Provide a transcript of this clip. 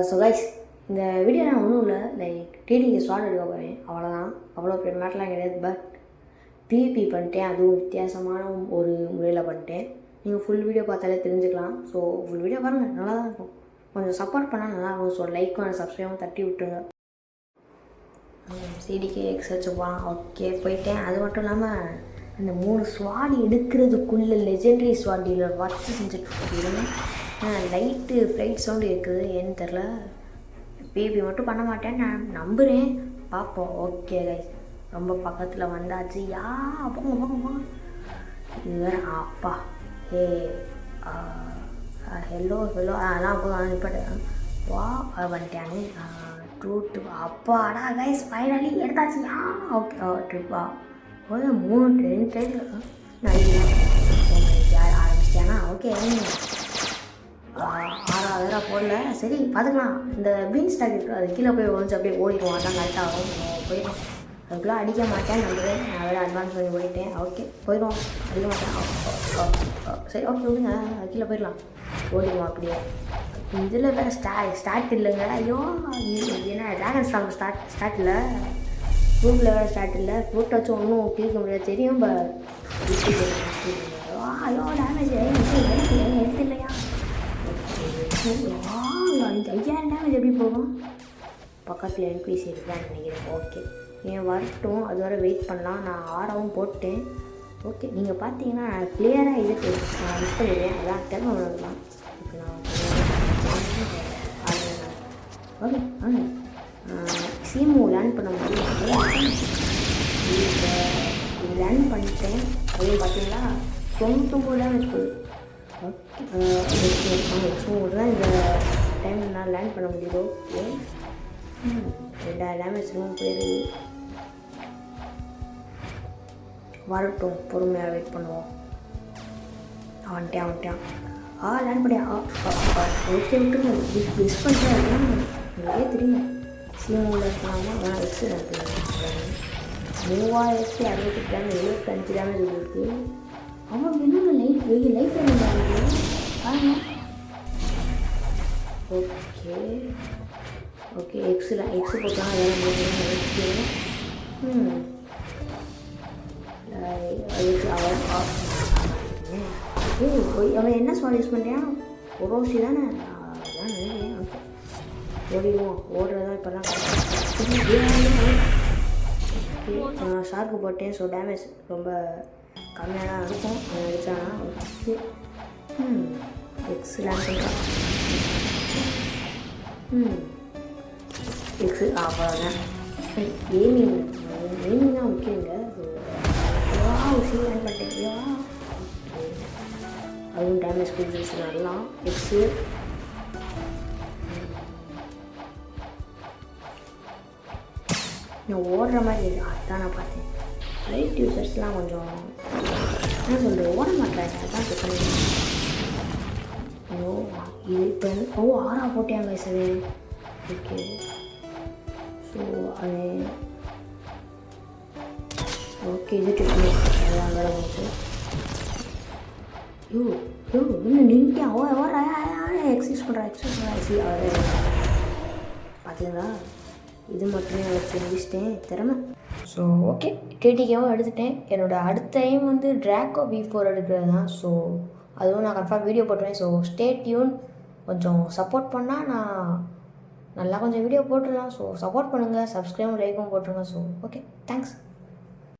So guys இந்த video நான் ஒன்றும் இல்லை லைக் டிடிக்கு ஸ்வாட் எடுக்க போகிறேன் அவ்வளோதான். அவ்வளோ பெரிய மேட்டர்லாம் கிடையாது. பட் பிவிபி பண்ணிட்டேன், அதுவும் வித்தியாசமான ஒரு முறையில் பண்ணிட்டேன். நீங்கள் ஃபுல் வீடியோ பார்த்தாலே தெரிஞ்சுக்கலாம். ஸோ ஃபுல் வீடியோ பாருங்கள், நல்லா தான் இருக்கும். கொஞ்சம் சப்போர்ட் பண்ணால் நல்லாயிருக்கும். ஸோ லைக்கும் சப்ஸ்கிரைபும் தட்டி விட்டுருங்க. சிடிக்கு எக்ஸ் வச்சு போகலாம். ஓகே போயிட்டேன். அது மட்டும் இல்லாமல் அந்த 3 ஸ்வாட் எடுக்கிறதுக்குள்ளே லெஜெண்டரி ஸ்வாட் டீலர் வச்சு செஞ்சுட்டு லைட்டு ஃப்ளைட் சவுண்டு இருக்குது. ஏன்னு தெரில. பிபி மட்டும் பண்ண மாட்டேன், நான் நம்புகிறேன். பார்ப்போம். ஓகே கைஸ், ரொம்ப பக்கத்தில் வந்தாச்சு. போங்க போங்க போங்க. இது வேறு அப்பா. ஹே ஹெல்லோ ஹெல்லோ அதெல்லாம் போதும் நிப்பாட்டேன். வா வந்துட்டானே ட்ரூட். அப்பாடா கைஸ் ஃபைனலி எடுத்தாச்சு. ஓகே ட்ரிப்பா ஒரு 3 டைம் நல்ல ஆரம்பிச்சிட்டானா. ஓகே 6,000 போடல, சரி பார்த்துக்கலாம். இந்த பீன் ஸ்டாக் இருக்குது, அது கீழே போய் ஒழிச்சு அப்படியே ஓடிடுவோம். அதான் கரெக்டாகும். போயிடும். அதுக்குள்ளே அடிக்க மாட்டேன் நம்புறேன். நான் வேறு அட்வான்ஸ் பண்ணி போயிட்டேன். ஓகே போயிடுவோம். அடிக்க மாட்டேன். சரி ஓகே விடுங்க, கீழே போயிடலாம். ஓடிடுவோம் அப்படியே. இதில் வேறு ஸ்டார்ட் இல்லைங்க. ஐயோ இது என்ன ட்ராகன் ஸ்டார்ட் இல்லை. ஃப்ரூட்டில் வேறு ஸ்டார்ட் இல்லை. ஃப்ரூட் வச்சு ஒன்றும் கிழிக்க முடியாது தெரியும். ஐயோ டேமேஜ் எடுத்து இல்லையா? 5000 டேமேஜ் எப்படி போகும்? பக்கத்தில் என்பிசி இருக்கான்னு நினைக்கிறேன். ஓகே ஏன் வரட்டும், அது வரை வெயிட் பண்ணலாம். நான் 6 போட்டேன். ஓகே நீங்கள் பார்த்தீங்கன்னா நான் கிளியராக இதுக்கு நான் மிஸ் பண்ணிடுவேன். அதான் திறமை உணர்லாம். இப்போ நான் ஓகே வாங்க சீமு லேர்ன் பண்ண முடியும். லேர்ன் பண்ணிட்டேன். அப்படின்னு பார்த்தீங்களா 99 டேமேஜ் போகுது. ஓகே தான் இந்த டைம் நான் லேர்ன் பண்ண முடியுதோ. ஓகே 2000 டேமேஜ் ரூம் போயிடுது. வரட்டும், பொறுமையாக வெயிட் பண்ணுவோம். வந்துட்டான். லேர்ன் பண்ணியா? ஓகே விட்டுருங்க. மிஸ் பண்ணுறேன். உங்களுக்கே தெரியும் சீமூவில் இருக்கலாமா. ஆனால் எக்ஸ் 3060 டேமேஜ் 75 டேமேஜ் இருக்குது. அவன் என்னங்க லைஃப் என்ன பாருங்க. ஓகே எக்ஸ் போட்டால் அவன் என்ன ஸ்வாட் யூஸ் பண்ணுறான்? ஒரோசி தானே. அதான் நினைக்கிறேன். ஓகே ஓடிடுவோம். ஓடுறதா இப்போல்லாம் ஓகே ஷார்க்கு போட்டேன். ஸோ டேமேஜ் ரொம்ப கம்மியாக தான் இருக்கும். அவன் அடித்தானா. ஓகே எக்ஸ் லேண்ட் பண்ணுறான். எக்ஸு அவ்வளோதான். எய்மிங் தான் முக்கியங்க. சி லேண்ட் பண்ணிட்டேன். அதுவும் டேமேஜ் கொடுத்துருச்சு நல்லா. எக்ஸு நான் ஓடுற மாதிரி அதுதான் நான் பார்த்தேன். லைட் யூசர்ஸ்லாம் கொஞ்சம் என்ன சொல்கிறது ஓட மாட்டாங்க. அதுதான் பிரச்சனை. ஐயோ இது இப்போ 6 போட்டேன் வயசு. ஓகே ஸோ அது ஓகே இது அதான் வேலை போச்சு. இன்னும் நின்ட்டேன். எக்ஸசைஸ் பண்ணுறேன். பார்த்தீங்களா, இது மட்டுமே வச்சு முடிச்சிட்டேன் திறமை. ஸோ ஓகே டிடிகேவும் எடுத்துட்டேன். என்னோடய அடுத்த எய்ம் வந்து ட்ராக்கோ V4 எடுக்கிறது தான். ஸோ அதுவும் நான் கன்ஃபார்ம் வீடியோ போட்டுருவேன். So stay tune. கொஞ்சம் சப்போர்ட் பண்ணால் நான் நல்லா கொஞ்சம் வீடியோ போட்டுடலாம். ஸோ சப்போர்ட் பண்ணுங்கள், சப்ஸ்கிரைபும் லைக்கும் போட்டுருங்க. So okay thanks.